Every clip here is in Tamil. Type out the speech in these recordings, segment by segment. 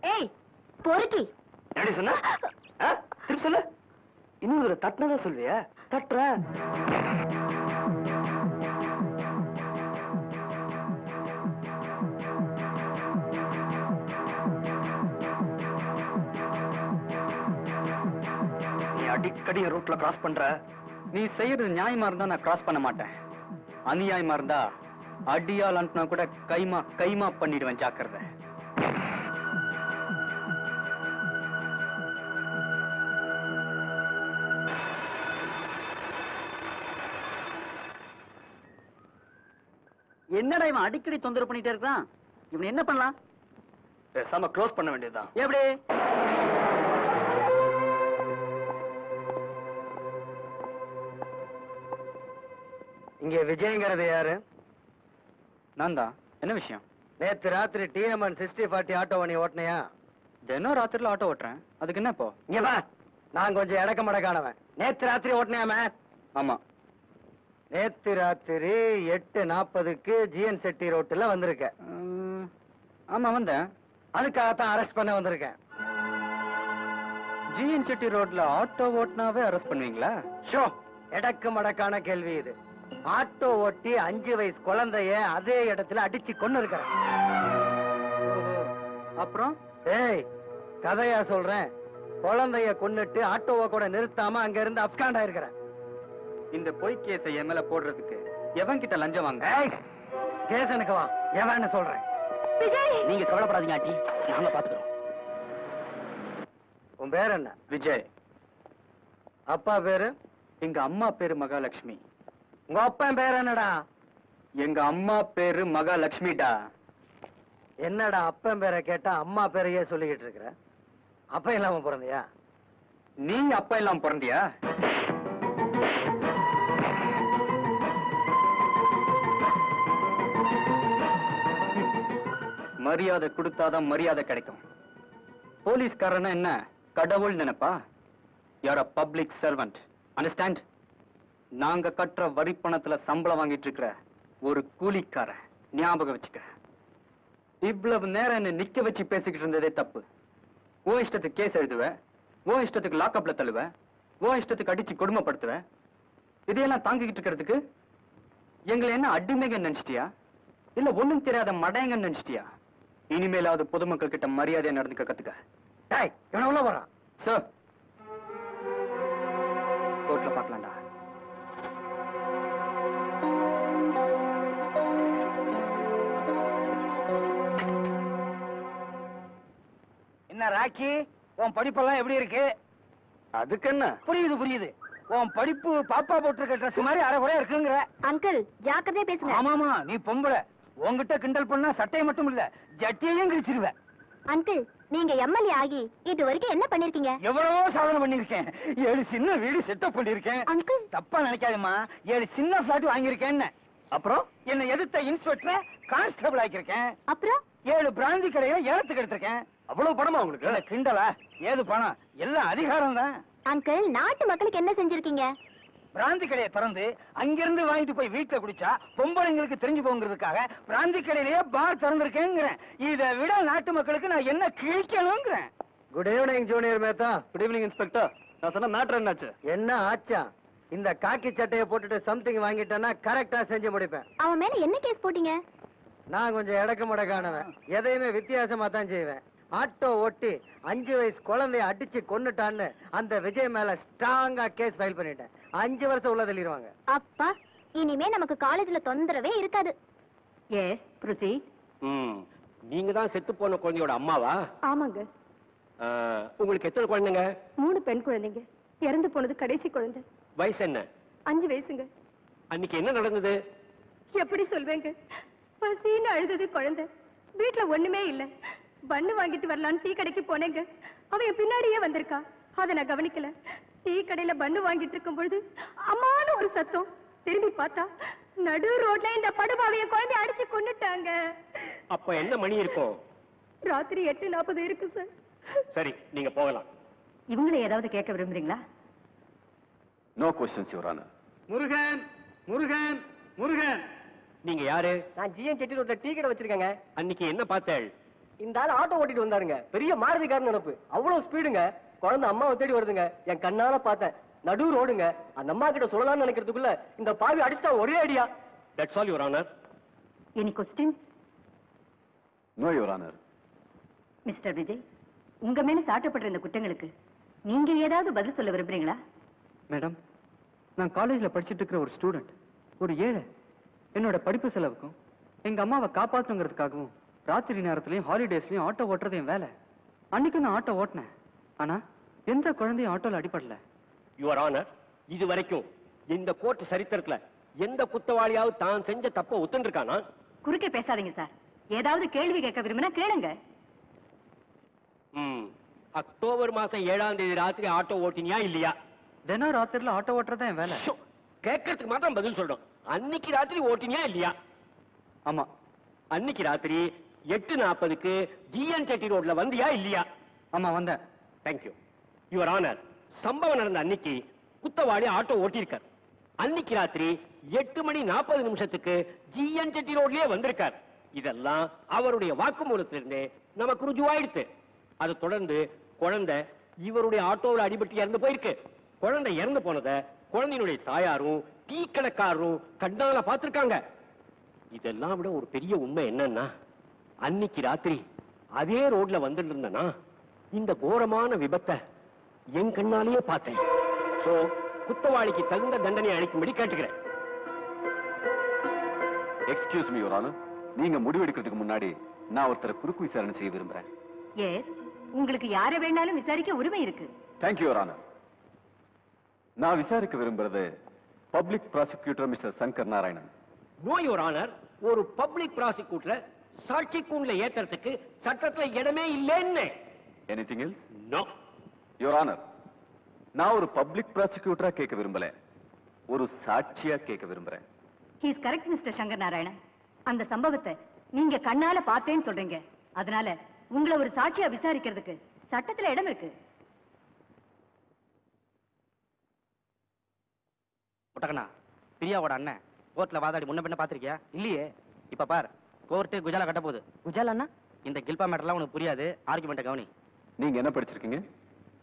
ஏய் பொறுக்கி எப்படி சொன்ன திருப்பி சொல்லு. இன்னும் ஒரு தட்டினதான் சொல்வியா? தட்டுற நீ அடிக்கடி ரூட்ல கிராஸ் பண்ற. நீ செய்யறது நியாயமா இருந்தா நான் கிராஸ் பண்ண மாட்டேன். அநியாயமா இருந்தா அடியால் அனுப்புனா கூட கைமா கைமா பண்ணிடுவேன். ஜாக்கிரதை. என்னடா இவன் அடிக்கடி தொந்தரவு பண்ணிட்டே இருக்கான்? இவன் என்ன பண்ணலாம்? பேசாம க்ளோஸ் பண்ண வேண்டியதுதான். எப்படி? இங்க விஜயங்கிறது யாரு? நான் தான். என்ன விஷயம்? நேத்து ராத்திரி TMN 6040 ஆட்டோவை நீ ஓட்டினியா? தினம் ராத்திரில ஆட்டோ ஓட்டுறேன். அதுக்கு என்ன இப்போ? இங்க வா, நான் கொஞ்சம் இடக்க மடக்கானவன். நேத்து ராத்திரி ஓட்டினியாம? ஆமா. நேத்து ராத்திரி 8:40க்கு GN செட்டி ரோட்டுல வந்திருக்க. ஆமா வந்தேன். அதுக்காகத்தான் அரெஸ்ட் பண்ண வந்திருக்கேன். GN செட்டி ரோட்ல ஆட்டோ ஓட்டினாவே அரெஸ்ட் பண்ணுவீங்களா? ஷோ, எடக்கு மடக்கான கேள்வி இது. ஆட்டோ ஓட்டி 5 வயசு குழந்தைய அதே இடத்துல அடிச்சு கொண்டு இருக்கிறேன். அப்புறம்? ஏய், கதையா சொல்றேன். குழந்தைய கொன்னுட்டு ஆட்டோவை கூட நிறுத்தாம அங்க இருந்து அப்ஸ்காண்ட் ஆயிருக்கிறேன். இந்த பொய் கேஸை என் மேல போடுறதுக்கு எவன் கிட்ட லஞ்சம் வாங்க? ஸ்டேஷனுக்கு வா, எவன்னு சொல்றேன். நீங்க கவலைப்படாதீங்க ஆண்டி, நாங்க பாத்துக்கிறோம். உன் பேர் என்ன? விஜய். அப்பா பேரு? எங்க அம்மா பேரு மகாலட்சுமி. உங்க அப்பா பேர் என்னடா? எங்க அம்மா பேரு மகாலட்சுமிடா. என்னடா அப்பன் பேரை கேட்டா அம்மா பேரையே சொல்லிக்கிட்டு இருக்கிற? அப்ப இல்லாம பிறந்தியா? நீ அப்பா எல்லாம் பிறந்தியா? மரியாதை கொடுத்தாதான் மரியாதை கிடைக்கும். போலீஸ்காரனா என்ன கடவுள் நினைப்பா? யார் பப்ளிக் சர்வெண்ட். அண்டர்ஸ்டாண்ட்? நாங்க கட்டுற வரி பணத்துல சம்பளம் வாங்கிட்டு இருக்கிற ஒரு கூலிக்கார. ஞாபகம் வச்சுக்க. இவ்வளவு நேரம் என்ன நிக்க வச்சு பேசிக்கிட்டு இருந்ததே தப்பு. ஓ இஷ்டத்துக்கு கேஸ் எழுதுவேன், ஓ இஷ்டத்துக்கு லாக்அப்ல தள்ளுவேன், ஓ இஷ்டத்துக்கு அடிச்சு கொடுமைப்படுத்துவேன். இதையெல்லாம் தாங்கிக்கிட்டு இருக்கிறதுக்கு எங்களை என்ன அடிமைங்க நினைச்சிட்டியா? இல்ல ஒண்ணும் தெரியாத மடையங்க நினைச்சிட்டியா? இனிமேலாவது பொதுமக்கள் கிட்ட மரியாதையா நடந்துக்க கத்துக்க. டேய், இவன உள்ள போறான். சார், கோர்ட்ல பாக்கலாம்டா. என்ன ராக்கி, உன் படிப்பெல்லாம் எப்படி இருக்கு? அதுக்கு என்ன? புரியுது. உன் படிப்பு பாப்பா போட்டிருக்க ட்ரெஸ் மாதிரி அரைகுறையா இருக்குங்கிற. அங்கிள் ஜாக்கிரதையா பேசுங்க. ஆமாமா, நீ பொம்பளை. உன்கிட்ட கிண்டல் பண்ணா சட்டையை மட்டும் இல்ல ஜட்டியையும் கிழிச்சிருவேன். அங்கிள், நீங்க எம்எல்ஏ ஆகி இது வரைக்கும் என்ன பண்ணிருக்கீங்க? எவ்வளவோ சாதனை பண்ணிருக்கேன். 7 சின்ன வீடு செட்டப் பண்ணிருக்கேன். அங்கிள், தப்பா நினைக்காதம்மா, 7 சின்ன பிளாட் வாங்கியிருக்கேன்னு. அப்புறம் என்ன எதிர்த்த இன்ஸ்பெக்டர் கான்ஸ்டபிள் ஆக்கியிருக்கேன். அப்புறம் 7 பிராந்தி கடையில ஏலத்துக்கு எடுத்திருக்கேன். அவ்வளவு பணமா உங்களுக்கு? கிண்டலா? ஏது பணம்? எல்லாம் அதிகாரம் தான். அங்கிள், நாட்டு மக்களுக்கு என்ன செஞ்சிருக்கீங்க? பிராந்தி கடையை திறந்து அங்கிருந்து வாங்கிட்டு போய் வீட்டுல குடிச்சா பொம்பளைங்களுக்கு தெரிஞ்சு போங்கிறதுக்காக பிராந்தி கடையிலேயே பார் திறந்திருக்கேங்கிறேன். இதை விட நாட்டு மக்களுக்கு நான் என்ன கிழிக்கணுங்கிறேன். Good evening junior Mehta. Good evening inspector. நான் சொன்ன மேட்டர் என்னாச்சு? என்ன ஆச்சா? இந்த காக்கி சட்டையை போட்டுட்டு சம்திங் வாங்கிட்டேன்னா கரெக்டா செஞ்சு முடிப்பேன். அவன் மேல என்ன கேஸ் போட்டீங்க? நான் கொஞ்சம் எடக்கு முடக்கானவன். எதையுமே வித்தியாசமா தான் செய்வேன். ஆட்டோ ஓட்டி 5 வயசு குழந்தைய அடிச்சு கொன்னுட்டான்னு அந்த விஜய் மேல ஸ்ட்ராங்கா கேஸ் ஃபைல் பண்ணிட்டேன். 5 வருஷம் உள்ள தள்ளிடுவாங்க. அப்பா, இனிமே நமக்கு காலேஜ்ல தொந்தரவே இருக்காது. எஸ் ப்ரொசி. நீங்க தான் செத்து போன குழந்தையோட அம்மாவா? ஆமாங்க. உங்களுக்கு எத்தனை குழந்தைங்க? 3 பெண் குழந்தைங்க. இறந்து போனது கடைசி குழந்தை. வயசு என்ன? 5 வயசுங்க. அன்னைக்கு என்ன நடந்தது? எப்படி சொல்வேங்க? பசின்னு அழுதது குழந்தை. வீட்டுல ஒண்ணுமே இல்ல. பண்ணு வாங்கிட்டு வரலான்னு டீ கடைக்கு போனேங்க. அவன் பின்னாடியே வந்திருக்கா. அதை நான் கவனிக்கல. டீ கடையில பண்ணு வாங்கிட்டு இருக்கும் பொழுது அம்மான்னு ஒரு சத்தம். திரும்பி பார்த்தா நடு ரோட்ல இந்த படுபாவைய குழந்தை அடிச்சு கொன்னுட்டாங்க. அப்ப என்ன மணி இருக்கும்? ராத்திரி 8:40 இருக்கு சார். சரி, நீங்க போகலாம். இவங்களை ஏதாவது கேட்க விரும்புறீங்களா? No questions your honour. Murugan Murugan Murugan. நீங்க யாரு? நான் ஜிஎன் செட்டி ரோட்ல டீ கடை வச்சிருக்கேங்க. அன்னைக்கு என்ன பார்த்தேள்? இந்த ஆள் ஆட்டோ ஓட்டிட்டு வந்தாருங்க. பெரிய மாருதிக்காரன் நினைப்பு. அவ்வளவு ஸ்பீடுங்க. குழந்தை அம்மாவை தேடி வருதுங்க. என் கண்ணால பார்த்தேன். நடு ரோடுங்க. அந்த அம்மா கிட்ட சொல்லலாம்னு நினைக்கிறதுக்குள்ள இந்த பாவி அடிச்சா ஒரே அடியா. That's all your honour. Any question? No your honour. Mister Vijay, உங்க மேல சாட்டப்படுற இந்த குற்றங்களுக்கு நீங்க ஏதாவது பதில் சொல்ல விரும்புறீங்களா? மேடம், நான் காலேஜ்ல படிச்சிட்டு இருக்கிற ஒரு ஸ்டூடெண்ட், ஒரு ஏழை. என்னோட படிப்பு செலவுக்கும் எங்க அம்மாவை காப்பாத்துங்கிறதுக்காகவும் ராத்திரி நேரத்திலையும் ஹாலிடேஸ்லயும் ஆட்டோ ஓட்டுறது என் வேலை. அன்னைக்கு நான் ஆட்டோ ஓட்டினேன். ஆனா எந்த குழந்தையும் ஆட்டோல அடிபடல. யுவர் ஆனர், இது வரைக்கும் இந்த கோர்ட் சரித்திரத்துல எந்த குத்தவாளியாவது தான் செஞ்ச தப்ப ஒத்துண்டிருக்கானா? குறுக்கே பேசாதீங்க சார். ஏதாவது கேள்வி கேட்க விரும்பினா கேளுங்க. அக்டோபர் மாசம் 7ஆம் தேதி ராத்திரி ஆட்டோ ஓட்டினியா இல்லையா? தினம் ராத்திரில ஆட்டோ ஓட்டுறது என் வேலை. கேட்கறதுக்கு மாத்திரம் பதில் சொல்றோம். அன்னைக்கு ராத்திரி ஓட்டினியா இல்லையா? ஆமா. அன்னைக்கு ராத்திரி 8:40க்கு ஜிஎன் செட்டி ரோட்ல வந்தியா இல்லையா? ஆமா, வந்தேன். Thank you your honour. சம்பவம் நடந்த அன்னைக்கு குத்தவாளி ஆட்டோ ஓட்டியிருக்கார். அன்னைக்கு ராத்திரி 8:40 ஜிஎன் செட்டி ரோட்லயே வந்திருக்கார். இதெல்லாம் அவருடைய வாக்குமூலத்திலிருந்து நமக்கு ருஜுவாயிடுத்து. அதை தொடர்ந்து குழந்தை இவருடைய ஆட்டோவில் அடிபட்டு இறந்து போயிருக்கு. குழந்தை இறந்து போனதை குழந்தையினுடைய தாயாரும் டீ கடைக்காரரும் கண்ணால பார்த்திருக்காங்க. இதெல்லாம் விட ஒரு பெரிய உண்மை என்னன்னா, அன்னைக்கு ராத்திரி அதே ரோட்ல வந்துட்டு இருந்தனா இந்த கோரமான விபத்தை என் கண்ணாலேயே பார்த்தேன். சோ குத்தவாளிக்கு தகுந்த தண்டனை அளிக்கும்படி கேட்டுக்கிறேன். Excuse me your honour. நீங்க முடிவெடுக்கிறதுக்கு முன்னாடி நான் ஒருத்தரை குறுக்கு விசாரணை செய்ய விரும்புறேன். எஸ், உங்களுக்கு யாரை வேணாலும் விசாரிக்க உரிமை இருக்கு. Thank you your honour. நான் விசாரிக்க விரும்புறது public prosecutor mister Shankar Narayanan. No your honour. ஒரு பப்ளிக் ப்ராசிக்யூட்டர் சாட்சி கூண்ல ஏத்துறதுக்கு சட்டத்துல இடமே இல்லைன்னு. Anything else? No your honour. நான் ஒரு பப்ளிக் ப்ராசிக்யூட்டரா கேட்க விரும்பல, ஒரு சாட்சியா கேட்க விரும்புறேன். He is correct mister Shankar Narayanan. அந்த சம்பவத்தை நீங்க கண்ணால பார்த்தேன்னு சொல்றீங்க. அதனால உங்களை ஒரு சாட்சியா விசாரிக்கிறதுக்கு சட்டத்துல இடம் இருக்கு. ஒட்டக்கண்ணா, பிரியாவோட அண்ணன் கோர்ட்ல வாதாடி முன்ன பின்ன பாத்திருக்கியா? இல்லையே. இப்ப பார், கோர்ட்டு குஜாலா கட்ட போகுது. குஜாலான்னா இந்த கில்பா மேட்டர்லாம் உனக்கு புரியாது. ஆர்குமெண்ட்டை கவனி. நீங்க என்ன படிச்சிருக்கீங்க?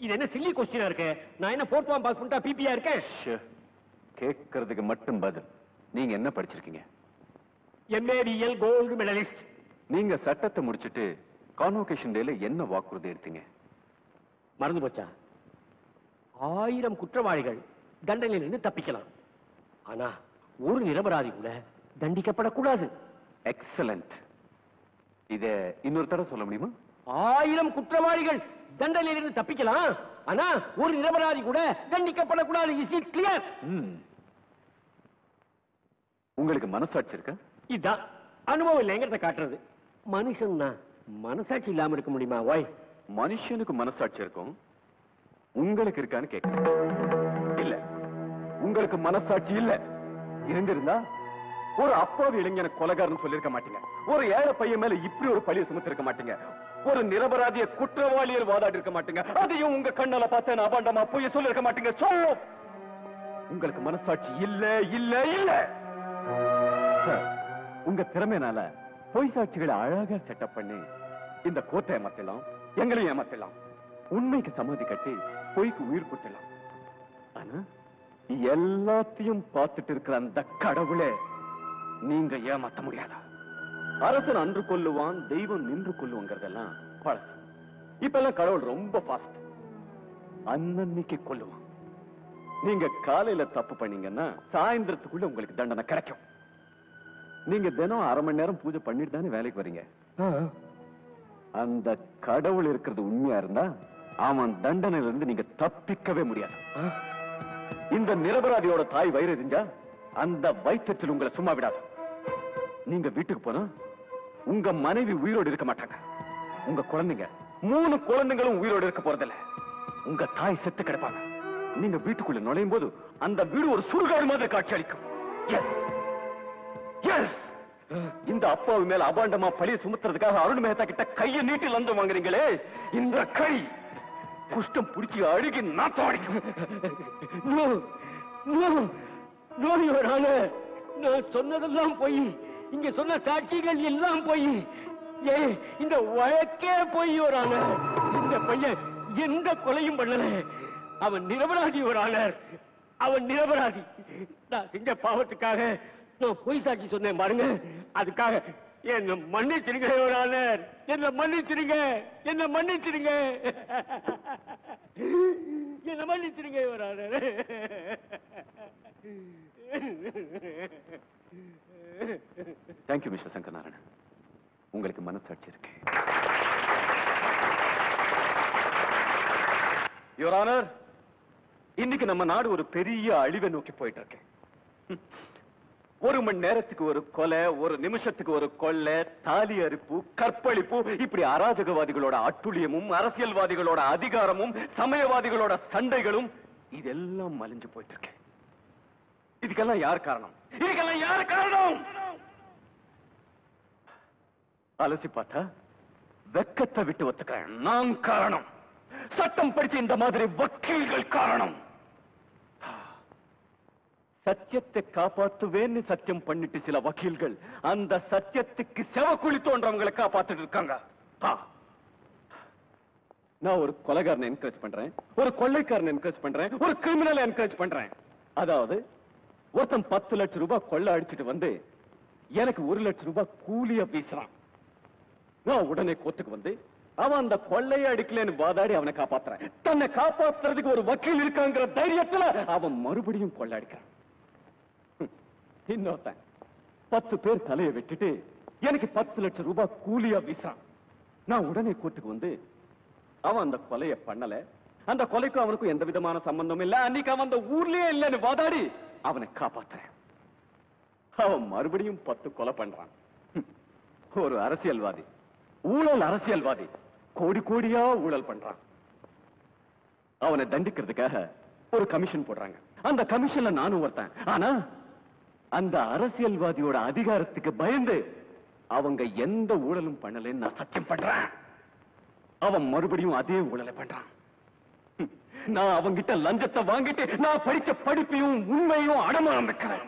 இது என்ன சில்லி கொஸ்டினா இருக்கு? நான் என்ன போர்ட் ஃபார்ம் பாஸ் பண்ணிட்டா பிபியா இருக்கேன்? கேட்கறதுக்கு மட்டும் பதில். நீங்க என்ன படிச்சிருக்கீங்க? MA BL gold medallist. நீங்க சட்டத்தை முடிச்சிட்டு கான்வொகேஷன் டேல என்ன வாக்குறுதி எடுத்தீங்க? மறந்து போச்சா? 1000 குற்றவாளிகள் தண்டனையிலிருந்து தப்பிக்கலாம். ஆனா ஒரு நிரபராதி கூட தண்டிக்கப்படக்கூடாது. எக்ஸலண்ட். இத இன்னொரு தடவை சொல்ல முடியுமா? 1000 குற்றவாளிகள் தண்டனையிலிருந்து தப்பிக்கலாம். ஆனா ஒரு நிரபராதி கூட தண்டிக்கப்படக்கூடாது. Is it clear? உங்களுக்கு மனசாட்சி இருக்கா? இதான் அனுபவம் இல்லைங்கிறத காட்டுறது. மனுஷன் தான் மனசாட்சி இல்லாம இருக்க முடியுமா? வாய். மனுஷனுக்கு மனசாட்சி இருக்கும், உங்களுக்கு இருக்கான்னு கேட்க. இல்ல, உங்களுக்கு மனசாட்சி இல்ல. இருந்திருந்தா ஒரு அப்பாவி இளைஞனை கொலைகாரன்னு சொல்லிருக்க மாட்டீங்க. ஒரு ஏழை பையன் மேல இப்படி ஒரு பழியை சுமத்திருக்க மாட்டீங்க. ஒரு நிரபராதிய குற்றவாளியர் வாதாடி இருக்க மாட்டீங்க. அதையும் உங்க கண்ணால பார்த்தேன் அபாண்டமா போய் சொல்லிருக்க மாட்டீங்க. உங்களுக்கு மனசாட்சி இல்ல இல்ல இல்ல. உங்க திறமையினால பொய் சாட்சிகளை அழகா செட்டப் பண்ணி இந்த கோட்டை ஏமாத்தலாம், எங்களையும் ஏமாத்தலாம். உண்மைக்கு சமாதி கட்டி பொய்க்கு உயிர் கொடுத்தலாம். ஆனா எல்லாத்தையும் பார்த்துட்டு இருக்கிற அந்த கடவுளே நீங்க ஏமாத்த முடியாதா? அரசன் அன்று கொல்லுவான், தெய்வம் நின்று கொல்லுவாங்கிறதெல்லாம் பழசு. இப்ப எல்லாம் கடவுள் ரொம்ப ஃபாஸ்ட். அன்னன்னைக்கு கொல்லுவான். நீங்க காலையில தப்பு பண்ணீங்கன்னா சாயந்தரத்துக்குள்ள உங்களுக்கு தண்டனை கிடைக்கும். நீங்க தினம் 1/2 மணி நேரம் பூஜை பண்ணிட்டு தானே வேலைக்கு வரீங்க. அந்த கடவுள் இருக்கிறது உண்மையா இருந்தா அவன் தண்டனையில இருந்து நீங்க தப்பிக்கவே முடியாது. இந்த நிரபராதியோட தாய் வயிறு எரிஞ்சா அந்த வயிற்றத்தில் உங்களை சும்மா விடாது. நீங்க வீட்டுக்கு போனா உங்க மனைவி உயிரோடு இருக்க மாட்டாங்க. உங்க குழந்தைங்க 3 குழந்தைகளும் உயிரோடு இருக்க போறதில்ல. உங்க தாய் செத்து கிடப்பாங்க. நீங்க வீட்டுக்குள்ள நுழையும் போது அந்த வீடு ஒரு சுடுகாடு மாதிரி காட்சி அளிக்கும். இந்த அப்பாவி மேல அபாண்டமா பழிய சுமத்துறதுக்காக அருண் மேத்தா கிட்ட கையை நீட்டி லஞ்சம் வாங்குறீங்களே, இந்த கை குஷ்டம் பிடிச்சி அழுகி நாத்தம் அடிக்கும். நான் சொன்னதெல்லாம் போய், இங்க சொன்ன சாட்சிகள் எல்லாம் போய், இந்த வழக்கே போய் யுவர் ஆனர். இந்த பையன் எந்த கொலையும் பண்ணல. அவன் நிரபராதி யுவர் ஆனர். அவன் நிரபராதி. நான் செஞ்ச பாவத்துக்காக நான் பொய் சாட்சி சொன்னேன் பாருங்க. அதுக்காக என்ன மன்னிச்சிருங்க யுவர் ஆனர். என்ன மன்னிச்சிருங்க. என்ன மன்னிச்சிருங்க. என்ன மன்னிச்சிருங்க your honour. Thank you mister Sankaranarayanan. உங்களுக்கு மனசாட்சி இருக்கு. யுவர் ஆனர், இன்னைக்கு நம்ம நாடு ஒரு பெரிய அழிவை நோக்கி போயிட்டு இருக்கு. ஒரு மணி நேரத்துக்கு ஒரு கொலை, ஒரு நிமிஷத்துக்கு ஒரு கொள்ளை, தாலி அறுப்பு, கற்பழிப்பு, இப்படி அராஜகவாதிகளோட அட்டுழியமும் அரசியல்வாதிகளோட அதிகாரமும் சமயவாதிகளோட சண்டைகளும் இதெல்லாம் மலிஞ்சு போயிட்டு இருக்கு. இதுக்கெல்லாம் யார் காரணம்? இதுக்கெல்லாம் யார் காரணம்? அலசி பார்த்தா வெக்கத்தை விட்டு ஒத்துக்கிறேன். நான் காரணம். சட்டம் படிச்ச இந்த மாதிரி வக்கீல்கள் காரணம். சத்தியத்தை காப்பாத்துவேன்னு சத்தியம் பண்ணிட்டு சில வக்கீல்கள் அந்த சத்தியத்துக்கு செவக்குழி தோன்றவங்களை காப்பாத்திட்டு இருக்காங்க. நான் ஒரு கொலைகாரனை என்கரேஜ் பண்றேன், ஒரு கொள்ளைக்காரனை என்கரேஜ் பண்றேன், ஒரு கிரிமினலை என்கரேஜ் பண்றேன். அதாவது ஒருத்தன் 10 லட்சம் ரூபாய் கொள்ளை அடிச்சிட்டு வந்து எனக்கு 1 லட்சம் ரூபாய் கூலிய வீசுறான். நான் உடனே கோர்ட்டுக்கு வந்து அவன் அந்த கொள்ளையை அடிக்கலன்னு வாதாடி அவனை காப்பாத்துறேன். தன்னை காப்பாத்துறதுக்கு ஒரு வக்கீல் இருக்காங்கிற தைரியத்துல அவன் மறுபடியும் கொள்ளை அடிக்கிறான். இன்னொருத்தன் 10 பேர் தலையை வெட்டிட்டு எனக்கு 10 லட்சம் ரூபாய் கூலியா வீசுறான். நான் உடனே கோர்ட்டுக்கு வந்து அவன் அந்த கொலையை பண்ணல, அந்த கொலைக்கும் அவனுக்கும் எந்த விதமான சம்பந்தம் இல்ல, அன்னைக்கு அவன் அந்த ஊர்லயே இல்லன்னு வாதாடி அவனை காப்பாத்துறேன். அவன் மறுபடியும் 10 கொலை பண்றான். ஒரு அரசியல்வாதி, ஊழல் அரசியல்வாதி, கோடி கோடியா ஊழல் பண்றான். அவனை தண்டிக்கிறதுக்காக ஒரு கமிஷன் போடுறாங்க. அந்த கமிஷன்ல நானும் ஒருத்தன். ஆனா அந்த அரசியல்வாதியோட அதிகாரத்துக்கு பயந்து அவங்க எந்த ஊழலும் பண்ணலன்னு நான் சத்தியம் பண்றேன். அவன் மறுபடியும் அதே ஊழலை பண்றான். நான் அவங்கிட்ட லஞ்சத்தை வாங்கிட்டு நான் படிச்ச படிப்பையும் உண்மையும் அடமானம் வைக்கிறேன்.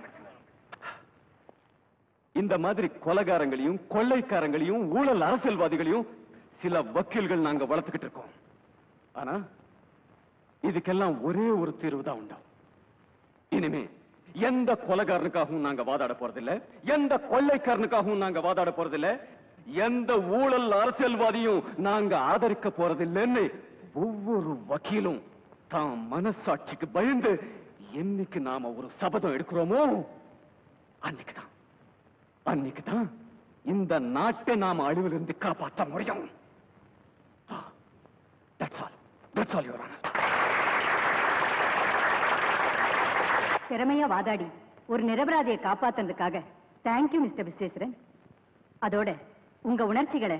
இந்த மாதிரி கொலைகாரங்களையும் கொள்ளைக்காரங்களையும் ஊழல் அரசியல்வாதிகளையும் சில வக்கீல்கள் நாங்க வளர்த்துக்கிட்டு இருக்கோம். ஆனா இதுக்கெல்லாம் ஒரே ஒரு தீர்வு தான் உண்டு. இனிமே எந்த கொலைகாரனுக்காகவும் நாங்க வாதாட போறதில்லை, எந்த கொள்ளைக்காரனுக்காகவும் நாங்க வாதாட போறதில்லை, எந்த ஊழல் அரசியல்வாதியும் நாங்க ஆதரிக்க போறதில்லைன்னு ஒவ்வொரு வக்கீலும் தான் மனசாட்சிக்கு பயந்து என்னைக்கு நாம ஒரு சபதம் எடுக்கிறோமோ அன்னைக்குதான் இந்த நாட்டை நாம அழிவிலிருந்து காப்பாற்ற முடியும். திறமையா வாதாடி ஒரு நிரபராதியை காப்பாத்துறதுக்காக தேங்க்யூ மிஸ்டர் விஸ்வேஸ்வரன். அதோட உங்க உணர்ச்சிகளை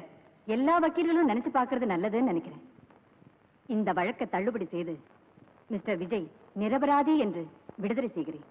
எல்லா வக்கீல்களும் நினைச்சு பார்க்கறது நல்லதுன்னு நினைக்கிறேன். இந்த வழக்கை தள்ளுபடி செய்து மிஸ்டர் விஜய் நிரபராதி என்று விடுதலை செய்கிறேன்.